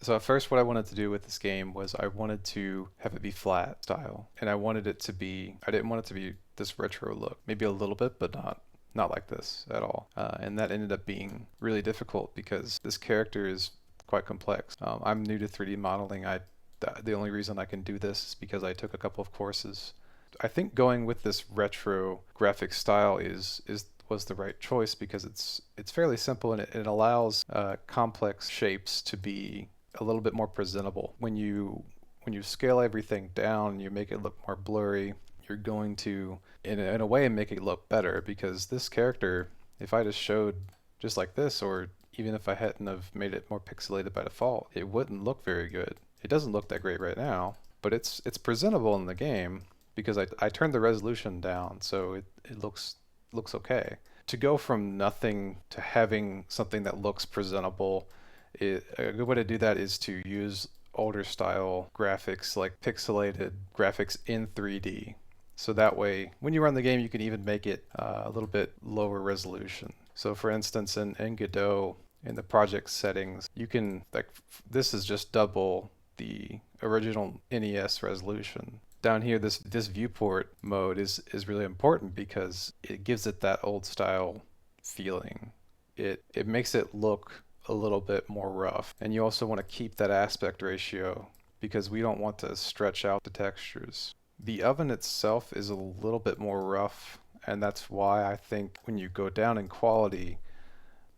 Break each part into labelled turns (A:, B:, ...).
A: So at first what I wanted to do with this game was I wanted to have it be flat style, and I wanted it to be, I didn't want it to be this retro look, maybe a little bit, but not like this at all. And that ended up being really difficult because this character is quite complex. I'm new to 3D modeling. The only reason I can do this is because I took a couple of courses. I think going with this retro graphic style is was the right choice because it's fairly simple and it allows complex shapes to be a little bit more presentable. When you scale everything down, you make it look more blurry. You're going to, in a way, make it look better because this character, if I just showed just like this, or even if I hadn't have made it more pixelated by default, it wouldn't look very good. It doesn't look that great right now, but it's presentable in the game because I turned the resolution down, so it looks okay. To go from nothing to having something that looks presentable, a good way to do that is to use older style graphics like pixelated graphics in 3D. So that way, when you run the game, you can even make it a little bit lower resolution. So for instance, in Godot, in the project settings, you can, like, this is just double the original NES resolution. Down here, this viewport mode is really important because it gives it that old style feeling. It makes it look a little bit more rough. And you also want to keep that aspect ratio because we don't want to stretch out the textures. The oven itself is a little bit more rough, and that's why I think when you go down in quality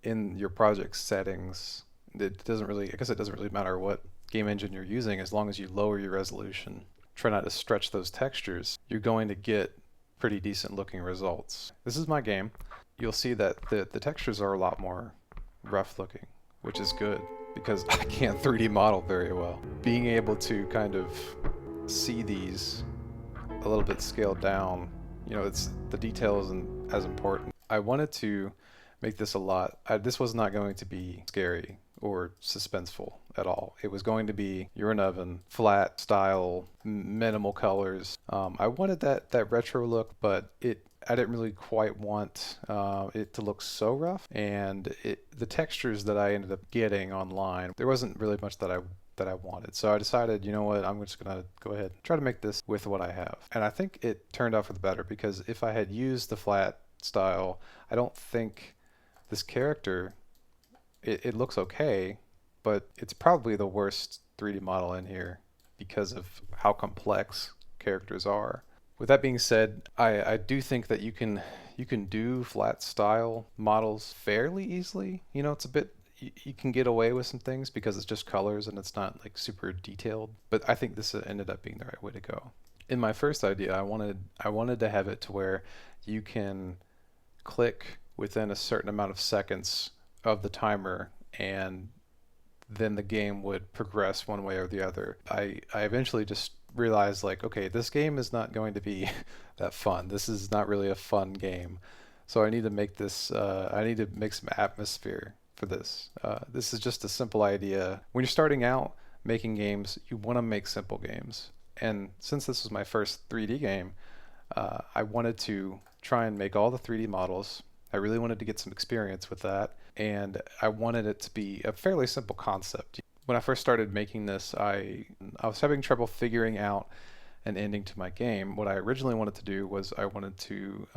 A: in your project settings, it doesn't really, I guess it doesn't really matter what game engine you're using as long as you lower your resolution. Try not to stretch those textures, you're going to get pretty decent looking results. This is my game. You'll see that the textures are a lot more rough looking, which is good because I can't 3D model very well. Being able to kind of see these a little bit scaled down, it's the detail isn't as important. I wanted to make this this was not going to be scary or suspenseful at all. It was going to be, you're an oven, flat style, minimal colors. I wanted that retro look, but I didn't really quite want it to look so rough, and the textures that I ended up getting online, there wasn't really much that I wanted. So I decided, you know what, I'm just gonna go ahead and try to make this with what I have. And I think it turned out for the better because if I had used the flat style, I don't think this character, it looks okay, but it's probably the worst 3D model in here because of how complex characters are. With that being said, I do think that you can do flat style models fairly easily. It's a bit, you can get away with some things because it's just colors and it's not like super detailed. But I think this ended up being the right way to go. In my first idea, I wanted to have it to where you can click within a certain amount of seconds of the timer and then the game would progress one way or the other. I eventually just realized, like, okay, this game is not going to be that fun. This is not really a fun game. So I need to make this, I need to make some atmosphere for this. This is just a simple idea. When you're starting out making games, you want to make simple games. And since this was my first 3D game, I wanted to try and make all the 3D models. I really wanted to get some experience with that, and I wanted it to be a fairly simple concept. When I first started making this, I was having trouble figuring out an ending to my game. What I originally wanted to do was I wanted to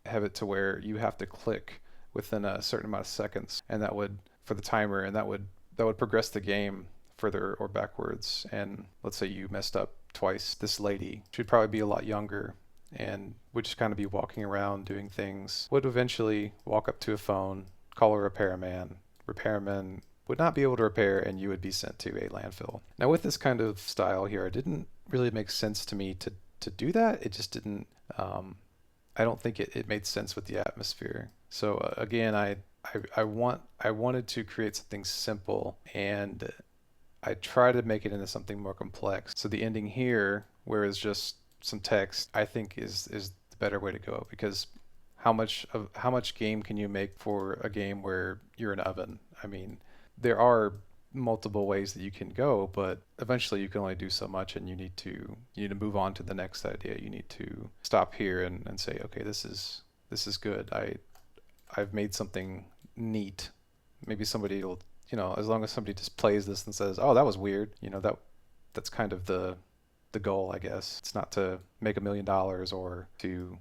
A: have it to where you have to click within a certain amount of seconds, and that would, for the timer, and that would progress the game further or backwards. And let's say you messed up twice, this lady, she'd probably be a lot younger and would just kind of be walking around doing things, would eventually walk up to a phone, call a repairman. Repairman would not be able to repair, and you would be sent to a landfill. Now with this kind of style here, it didn't really make sense to me to do that. It just didn't, I don't think it made sense with the atmosphere. So again, I wanted to create something simple, and I try to make it into something more complex. So the ending here, where it's just some text, I think is the better way to go, because how much game can you make for a game where you're an oven? I mean, there are multiple ways that you can go, but eventually you can only do so much, and you need to move on to the next idea. You need to stop here and say, okay, this is good. I've made something neat. Maybe somebody will you know, as long as somebody just plays this and says, "Oh, that was weird," you know, that's kind of the goal, I guess. It's not to make $1 million or to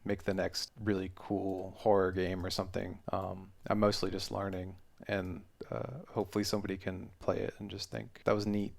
A: make the next really cool horror game or something. I'm mostly just learning, and hopefully somebody can play it and just think that was neat.